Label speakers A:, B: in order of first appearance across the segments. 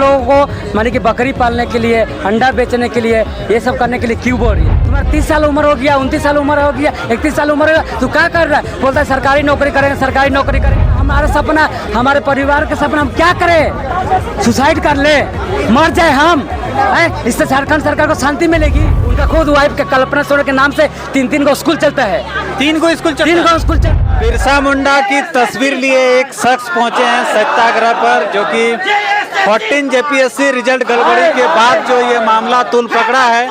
A: लोगों को माने कि बकरी पालने के लिए, अंडा बेचने के लिए, ये सब करने के लिए क्यों बोल रही है? तुम्हारा 30 साल उम्र हो गया, 29 साल उम्र हो गया, 31 साल उम्र हो गया, तू क्या कर रहा है? बोलता है सरकारी नौकरी करेंगे, सरकारी नौकरी करेंगे। हमारा सपना, हमारे परिवार का सपना, हम क्या करें? सुसाइड कर ले, मर जाए हम, इससे झारखंड सरकार को शांति मिलेगी। उनका खुद वाइफ के कल्पना सोरेन के नाम से 3 गो स्कूल चलता है,
B: 3 गो स्कूल
A: तीन गो स्कूल चलता है।
B: बिरसा मुंडा की तस्वीर लिए एक शख्स पहुंचे हैं सत्याग्रह पर, जो कि 14 जेपीएससी रिजल्ट गड़बड़ी के बाद जो ये मामला तूल पकड़ा है।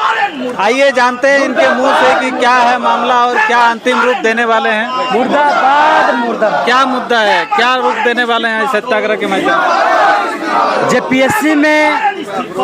B: आइए जानते हैं इनके मुंह से कि क्या है मामला और क्या अंतिम रूप देने वाले हैं।
A: मुर्दाबाद मुर्दाबाद।
B: क्या मुद्दा है, क्या रूप देने वाले हैं सत्याग्रह के माध्यम?
A: जेपीएससी में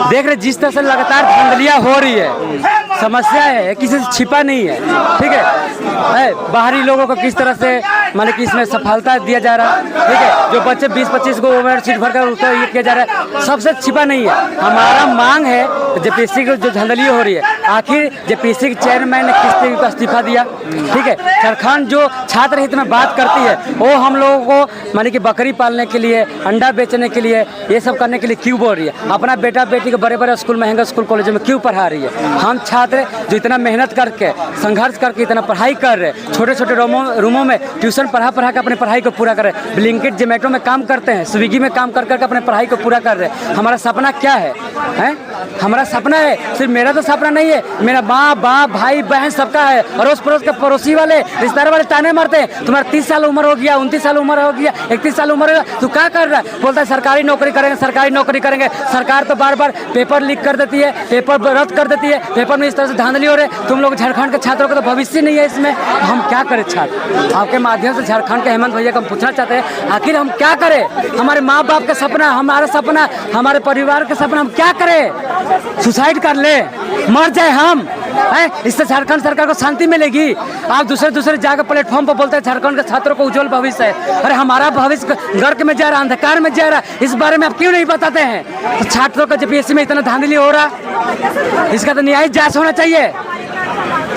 A: देख रहे जिस तरह से लगातार धांधलियां हो रही है, समस्या है, किसी से छिपा नहीं है, ठीक है? बाहरी लोगों को किस तरह से माने कि इसमें सफलता दिया जा रहा है, ठीक है? जो बच्चे 20-25 को ओवरसीट सीट भरकर उसको ये किया जा रहा है, सबसे छिपा नहीं है। हमारा मांग है जेपीएससी की जो धांधली हो रही है, आखिर जेपीएससी के चेयरमैन ने किस तरीके का इस्तीफा दिया, ठीक है? झारखंड जो छात्र हित में बात करती है, वो हम लोगों को माने कि बकरी पालने के लिए, अंडा बेचने के लिए, ये सब करने के लिए क्यों बोल रही है? अपना बेटा बेटी को बड़े बड़े स्कूल, महंगा स्कूल, कॉलेजों में क्यों पढ़ा रही है? हम छात्र जो इतना मेहनत करके, संघर्ष करके इतना पढ़ाई कर रहे, छोटे छोटे रूमों में ट्यूशन पढ़ा के अपनी पढ़ाई को पूरा कर रहे, ब्लिंकिट जोमेटो में काम करते हैं, स्विगी में काम कर करके अपने पढ़ाई को पूरा कर रहे। हमारा सपना क्या है, हैं? हमारा सपना है, सिर्फ मेरा तो सपना नहीं है, मेरा माँ बाप भाई बहन सबका है। अड़ोस पड़ोस के पड़ोसी वाले, रिश्तेदार वाले ताने मारते हैं, तुम्हारा 30 साल उम्र हो गया, 29 साल उम्र हो गया, 31 साल उम्र हो गया, तू क्या कर रहा है? बोलता है सरकारी नौकरी करेंगे, सरकारी नौकरी करेंगे। सरकार तो बार बार पेपर लीक कर देती है, पेपर रद्द कर देती है, पेपर में इस तरह से धांधली हो रहे। तुम लोग झारखंड के छात्रों का तो भविष्य नहीं है इसमें, हम क्या करें? छात्र आपके माध्यम से झारखंड के हेमंत भैया को हम पूछना चाहते हैं, आखिर हम क्या करें? हमारे माँ बाप का सपना, हमारा सपना, हमारे परिवार का सपना, हम क्या करें? सुसाइड कर ले, मर जाए हम, इससे झारखंड सरकार को शांति मिलेगी। आप दूसरे जाकर प्लेटफॉर्म पर बोलते हैं झारखंड के छात्रों को उज्जवल भविष्य है। अरे हमारा भविष्य गर्क में जा रहा, अंधकार में जा रहा, इस बारे में आप क्यों नहीं बताते हैं? तो छात्रों का जेपीएससी में इतना धांधली हो रहा, इसका तो न्यायिक जांच होना चाहिए,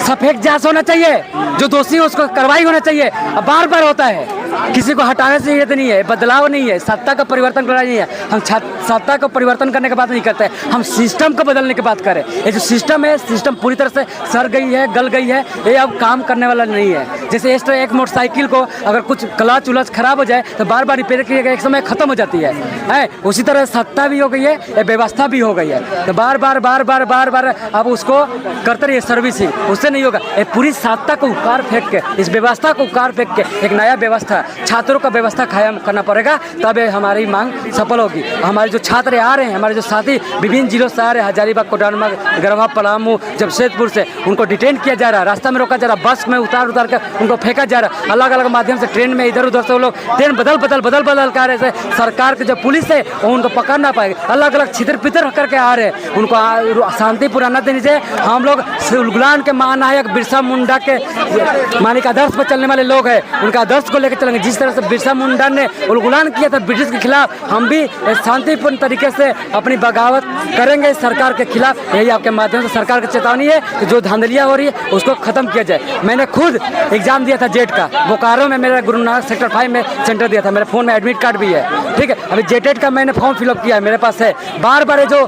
A: सफेद जांच होना चाहिए, जो दोषी है उसको कार्रवाई होना चाहिए। अब बार बार होता है, किसी को हटाने से ये नहीं है, बदलाव नहीं है, सत्ता का परिवर्तन करना नहीं है। हम सत्ता को परिवर्तन करने की बात नहीं करते, हम सिस्टम को बदलने की बात करें। ये जो सिस्टम है, सिस्टम पूरी तरह से सड़ गई है, गल गई है, ये अब काम करने वाला नहीं है। जैसे इस तरह एक मोटरसाइकिल को अगर कुछ क्लच उलच खराब हो जाए तो बार बार रिपेयर किया गया, एक समय खत्म हो जाती है। उसी तरह सत्ता भी हो गई है, व्यवस्था भी हो गई है, तो बार बार अब उसको करते रहिए सर्विसिंग, उससे नहीं होगा। पूरी सत्ता को उखाड़ फेंक के, इस व्यवस्था को उखाड़ फेंक के एक नया व्यवस्था, छात्रों का व्यवस्था कायम करना पड़ेगा, तब हमारी मांग सफल होगी। हमारे जो छात्र आ रहे हैं, हमारे जो साथी विभिन्न जिलों से आ रहे हैं, हजारीबाग, कोडरमा, गरवा, पलामू, जमशेदपुर से, उनको डिटेन किया जा रहा है, रास्ता में रोका जा रहा है, बस में उतार कर उनको फेंका जा रहा है, अलग अलग माध्यम से ट्रेन में इधर उधर से वो लोग ट्रेन बदल कर आ रहे हैं। सरकार की जो पुलिस है वो उनको पकड़ ना पाएगी, अलग अलग छितर पितर करके आ रहे हैं। उनको शांतिपूर्ण आना देने से हम लोग उलगुलान के महानायक बिरसा मुंडा के मानिक आदर्श पर चलने वाले लोग हैं, उनका आदर्श को लेकर चलेंगे। जिस तरह से बिरसा मुंडा ने उलगुलान किया था ब्रिटिश के खिलाफ, हम भी शांतिपूर्ण तरीके से अपनी बगावत करेंगे सरकार के खिलाफ। यही आपके माध्यम से सरकार की चेतावनी है कि जो धांधलियाँ हो रही है उसको खत्म किया जाए। मैंने खुद एग्जाम दिया था जेट का, बोकारो में, मेरा गुरु नानक सेक्टर 5 में सेंटर दिया था, मेरे फ़ोन में एडमिट कार्ड भी है, ठीक है? अभी जेटेट का मैंने फॉर्म फिलअप किया है, मेरे पास है। बार बार जो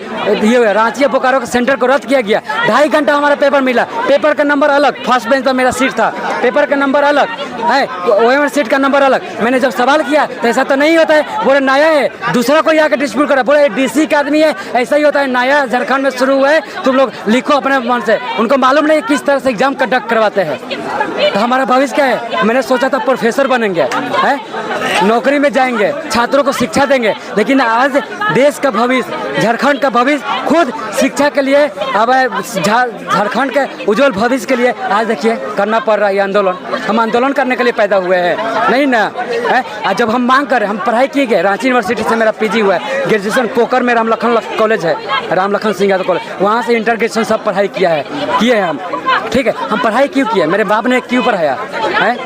A: ये रांची या बोकारो के सेंटर को रद्द किया गया, 2.5 घंटा हमारा पेपर मिला, पेपर का नंबर अलग, फर्स्ट बेंच पर मेरा सीट था, पेपर का नंबर अलग है, ओएमआर सीट का नंबर अलग। मैंने जब सवाल किया तो ऐसा तो नहीं होता है, बोले नया है, दूसरा को आकर डिस्प्यूट करा, बोले डीसी का आदमी है, ऐसा ही होता है, नया झारखंड में शुरू हुआ है, तुम लोग लिखो अपने मन से। उनको मालूम नहीं किस तरह से एग्जाम कंडक्ट करवाते हैं। तो हमारा भविष्य क्या है? मैंने सोचा था प्रोफेसर बनेंगे, है, नौकरी में जाएंगे, छात्रों को शिक्षा देंगे, लेकिन आज देश का भविष्य, झारखंड का भविष्य, खुद शिक्षा के लिए, अब झारखंड के उज्जवल भविष्य के लिए आज देखिए करना पड़ रहा है आंदोलन। हम आंदोलन करने के लिए पैदा हुए हैं, नहीं ना? आज जब हम मांग करें, हम पढ़ाई किए गए, रांची यूनिवर्सिटी से मेरा पीजी हुआ है, ग्रेजुएशन पोकर में रामलखन कॉलेज है, रामलखन सिंह यादव कॉलेज, वहाँ से इंटर ग्रेजुएशन सब पढ़ाई किए हैं हम, ठीक है? हम पढ़ाई क्यों किए? मेरे बाप ने क्यों पढ़ाया है?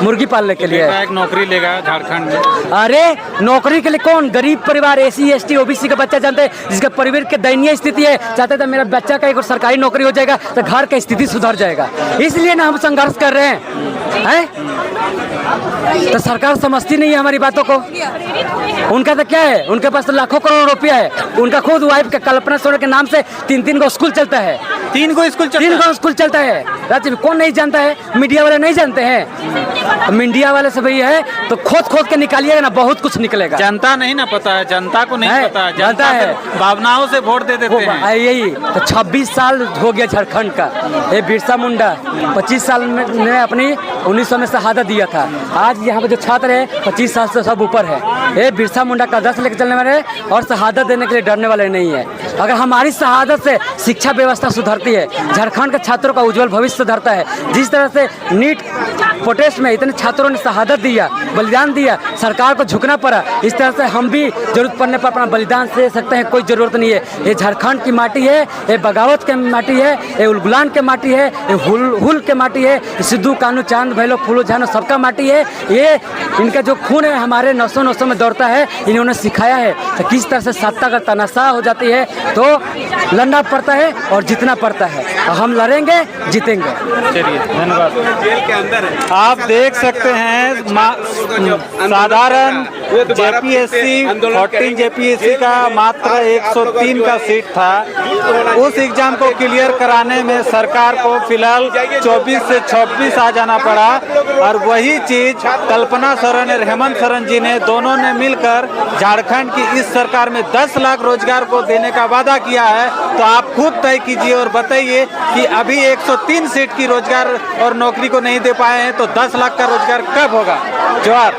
A: मुर्गी पालने के लिए।
B: एक नौकरी लेगा झारखंड में।
A: अरे नौकरी के लिए कौन? गरीब परिवार, एसी एसटी ओबीसी का बच्चा जानते हैं, जिसका परिवार की दयनीय स्थिति है, चाहते थे मेरा बच्चा का एक सरकारी नौकरी हो जाएगा तो घर की स्थिति सुधर जाएगा, इसलिए ना हम संघर्ष कर रहे हैं। तो सरकार समझती नहीं है हमारी बातों को। उनका तो क्या है, उनके पास तो लाखों करोड़ रुपया है। उनका खुद वाइफ का कल्पना सोरेन के नाम से 3 गो स्कूल चलता है।
B: 3 गो स्कूल
A: 3 गो स्कूल चलता है राज्य में। कौन नहीं जानता है? मीडिया वाले नहीं जानते हैं। मीडिया वाले से भाई है तो खोद के निकालिएगा ना, बहुत कुछ निकलेगा।
B: जनता नहीं ना पता है, जनता को नहीं पता है।
A: जनता है
B: भावनाओं से वोट दे देते हैं।
A: यही तो 26 साल हो गया झारखंड का। ये बिरसा मुंडा 25 साल में अपनी 1900 में शहादत दिया था। आज यहाँ पे जो छात्र है 25 साल से सब ऊपर है। ये बिरसा मुंडा का आदर्श लेकर चलने वाले और शहादत देने के लिए डरने वाले नहीं है। अगर हमारी शहादत से शिक्षा व्यवस्था सुधरती है, झारखंड के छात्रों का उज्जवल भविष्य सुधरता है। जिस तरह से नीट प्रोटेस्ट में इतने छात्रों ने शहादत दिया, बलिदान दिया, सरकार को झुकना पड़ा, इस तरह से हम भी जरूरत पड़ने पर अपना बलिदान दे सकते हैं। कोई ज़रूरत नहीं है। ये झारखंड की माटी है, ये बगावत के माटी है, ये उलगुलान के माटी है, ये हुल के माटी है, सिद्धू कानू चांद भैलो फूलो झानो सबका माटी है। ये इनका जो खून है हमारे नसों में दौड़ता है। इन्होंने सिखाया है तो किस तरह से सत्ता का तनाशा हो जाती है तो लड़ना पड़ता है और जीतना पड़ता है। और हम लड़ेंगे, जीतेंगे।
B: चलिए, धन्यवाद। जेल के अंदर है। आप देख सकते हैं साधारण जेपीएससी 14 जेपीएससी का मात्र 103 का सीट था। उस एग्जाम को क्लियर कराने में सरकार को फिलहाल 24 से 26 आ जाना पड़ा। और वही चीज कल्पना सोरेन और हेमंत सोरेन जी ने दोनों ने मिलकर झारखंड की इस सरकार में 10 लाख रोजगार को देने का वादा किया है। तो आप खुद तय कीजिए और बताइए कि अभी 103 सीट की रोजगार और नौकरी को नहीं दे पाए हैं तो 10 लाख का रोजगार कब होगा। जोहार।